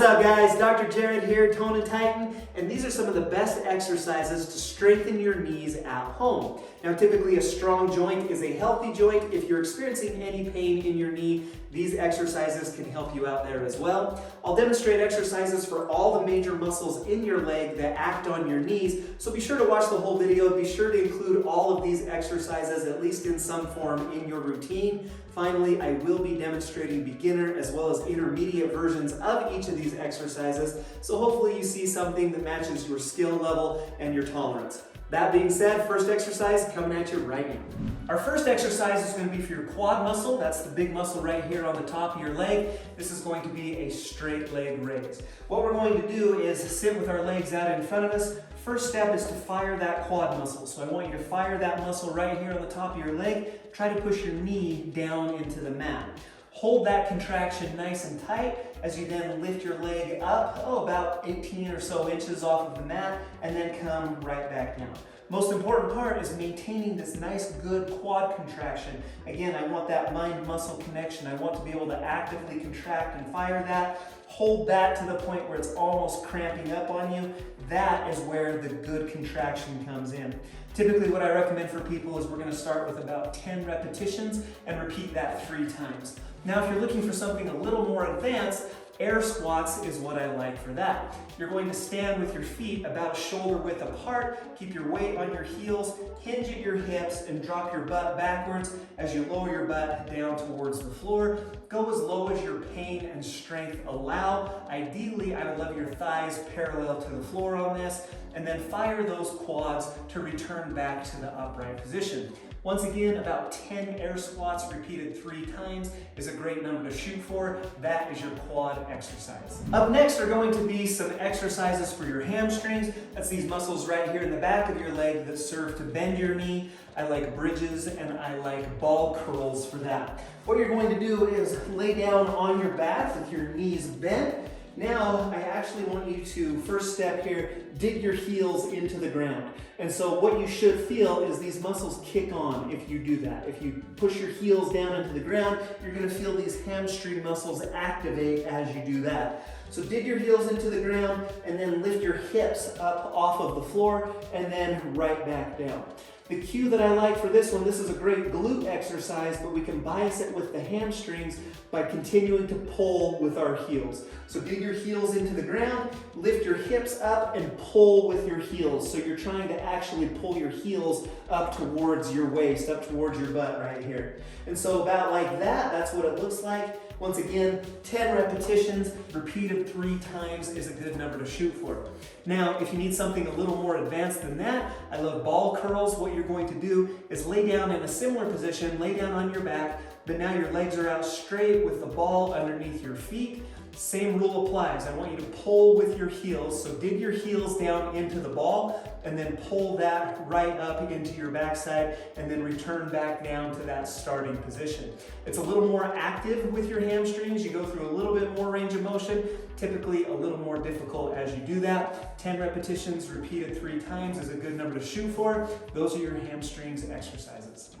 up, guys? Dr. Jared here, Tone and Tighten, and these are some of the best exercises to strengthen your knees at home. Now, typically a strong joint is a healthy joint. If you're experiencing any pain in your knee, these exercises can help you out there as well. I'll demonstrate exercises for all the major muscles in your leg that act on your knees, so be sure to watch the whole video. Be sure to include all of these exercises, at least in some form, in your routine. Finally, I will be demonstrating beginner as well as intermediate versions of each of these exercises, so hopefully you see something that matches your skill level and your tolerance. That being said, first exercise coming at you right now. Our first exercise is going to be for your quad muscle. That's the big muscle right here on the top of your leg. This is going to be a straight leg raise. What we're going to do is sit with our legs out in front of us. First step is to fire that quad muscle. So I want you to fire that muscle right here on the top of your leg. Try to push your knee down into the mat. Hold that contraction nice and tight as you then lift your leg up, about 18 or so inches off of the mat, and then come right back down. Most important part is maintaining this nice, good quad contraction. Again, I want that mind-muscle connection. I want to be able to actively contract and fire that. Hold that to the point where it's almost cramping up on you. That is where the good contraction comes in. Typically what I recommend for people is we're going to start with about 10 repetitions and repeat that 3 times. Now if you're looking for something a little more advanced, air squats is what I like for that. You're going to stand with your feet about shoulder width apart, keep your weight on your heels, hinge at your hips, and drop your butt backwards as you lower your butt down towards the floor. Go as low as your pain and strength allow. Ideally, I would love your thighs parallel to the floor on this, and then fire those quads to return back to the upright position. Once again, about 10 air squats repeated 3 times is a great number to shoot for. That is your quad exercise. Up next are going to be some exercises for your hamstrings. That's these muscles right here in the back of your leg that serve to bend your knee. I like bridges and I like ball curls for that. What you're going to do is lay down on your back with your knees bent. Now, I actually want you to, first step here, dig your heels into the ground. And so what you should feel is these muscles kick on if you do that. If you push your heels down into the ground, you're going to feel these hamstring muscles activate as you do that. So dig your heels into the ground and then lift your hips up off of the floor and then right back down. The cue that I like for this one, this is a great glute exercise, but we can bias it with the hamstrings by continuing to pull with our heels. So dig your heels into the ground, lift your hips up, and pull with your heels. So you're trying to actually pull your heels up towards your waist, up towards your butt right here. And so about like that, that's what it looks like. Once again, 10 repetitions, repeated 3 times is a good number to shoot for. Now, if you need something a little more advanced than that, I love ball curls. What you're going to do is lay down in a similar position, lay down on your back, but now your legs are out straight with the ball underneath your feet. Same rule applies. I want you to pull with your heels. So dig your heels down into the ball and then pull that right up into your backside and then return back down to that starting position. It's a little more active with your hamstrings. You go through a little bit more range of motion, typically a little more difficult as you do that. 10 repetitions repeated 3 times is a good number to shoot for. Those are your hamstrings exercises.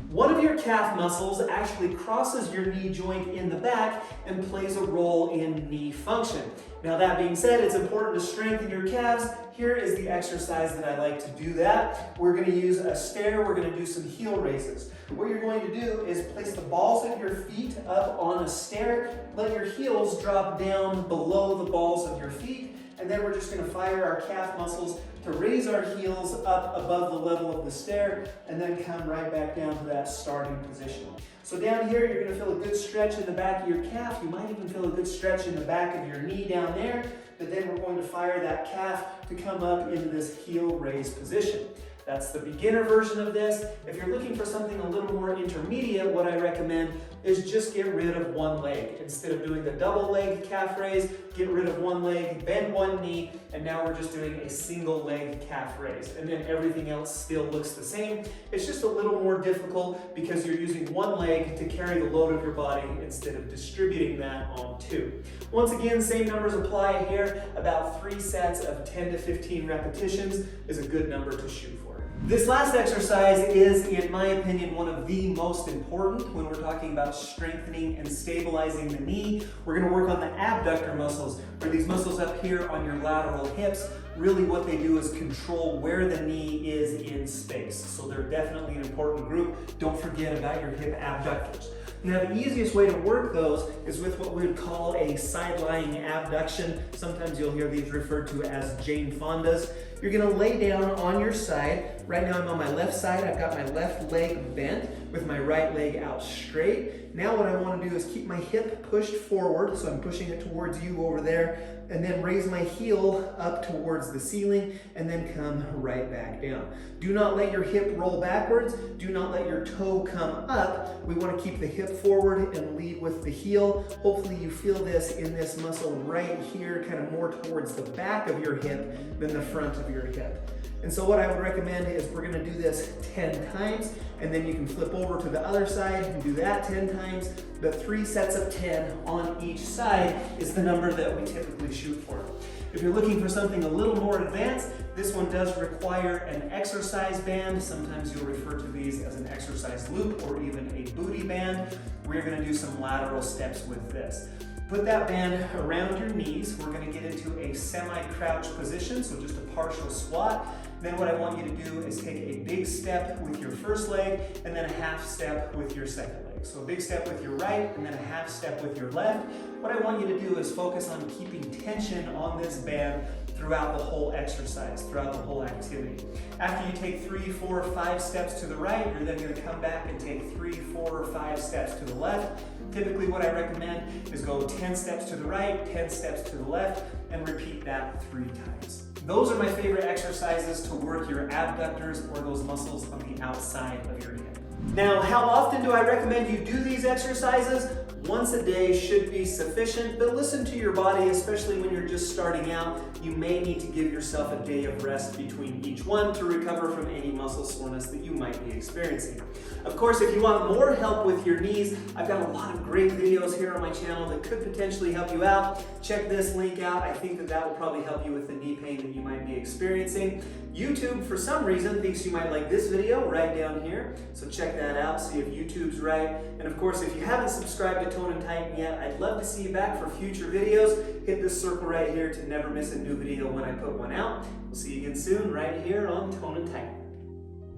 One of your calf muscles actually crosses your knee joint in the back and plays a role in knee function. Now that being said, it's important to strengthen your calves. Here is the exercise that I like to do that. We're going to use a stair. We're going to do some heel raises. What you're going to do is place the balls of your feet up on a stair. Let your heels drop down below the balls of your feet. And then we're just going to fire our calf muscles to raise our heels up above the level of the stair and then come right back down to that starting position. So down here, you're going to feel a good stretch in the back of your calf. You might even feel a good stretch in the back of your knee down there, but then we're going to fire that calf to come up into this heel raise position. That's the beginner version of this. If you're looking for something a little more intermediate, what I recommend is just get rid of one leg. Instead of doing the double leg calf raise, get rid of one leg, bend one knee, and now we're just doing a single leg calf raise. And then everything else still looks the same. It's just a little more difficult because you're using one leg to carry the load of your body instead of distributing that on 2. Once again, same numbers apply here. About 3 sets of 10 to 15 repetitions is a good number to shoot for. This last exercise is, in my opinion, one of the most important when we're talking about strengthening and stabilizing the knee. We're going to work on the abductor muscles, or these muscles up here on your lateral hips. Really what they do is control where the knee is in space. So they're definitely an important group. Don't forget about your hip abductors. Now the easiest way to work those is with what we would call a side-lying abduction. Sometimes you'll hear these referred to as Jane Fonda's. You're gonna lay down on your side. Right now I'm on my left side. I've got my left leg bent with my right leg out straight. Now what I wanna do is keep my hip pushed forward, so I'm pushing it towards you over there, and then raise my heel up towards the ceiling, and then come right back down. Do not let your hip roll backwards. Do not let your toe come up. We wanna keep the hip forward and lead with the heel. Hopefully you feel this in this muscle right here, kind of more towards the back of your hip than the front of your hip. And so what I would recommend is we're gonna do this 10 times, and then you can flip over to the other side and do that 10 times. The 3 sets of 10 on each side is the number that we typically shoot for. If you're looking for something a little more advanced, this one does require an exercise band. Sometimes you'll refer to these as an exercise loop or even a booty band. We're gonna do some lateral steps with this. Put that band around your knees. We're gonna get into a semi-crouch position, so just a partial squat. Then what I want you to do is take a big step with your first leg and then a half step with your second leg. So a big step with your right and then a half step with your left. What I want you to do is focus on keeping tension on this band throughout the whole exercise, throughout the whole activity. After you take 3, 4, 5 steps to the right, you're then gonna come back and take 3, 4, or 5 steps to the left. Typically what I recommend is go 10 steps to the right, 10 steps to the left, and repeat that 3 times. Those are my favorite exercises to work your abductors or those muscles on the outside of your hip. Now, how often do I recommend you do these exercises? Once a day should be sufficient, but listen to your body, especially when you're just starting out. You may need to give yourself a day of rest between each one to recover from any muscle soreness that you might be experiencing. Of course, if you want more help with your knees, I've got a lot of great videos here on my channel that could potentially help you out. Check this link out. I think that will probably help you with the knee pain that you might be experiencing. YouTube, for some reason, thinks you might like this video right down here, so check that out, see if YouTube's right. And of course, if you haven't subscribed to Tone and Tighten yet, I'd love to see you back for future videos. Hit this circle right here to never miss a new video when I put one out. We'll see you again soon right here on Tone and Tighten.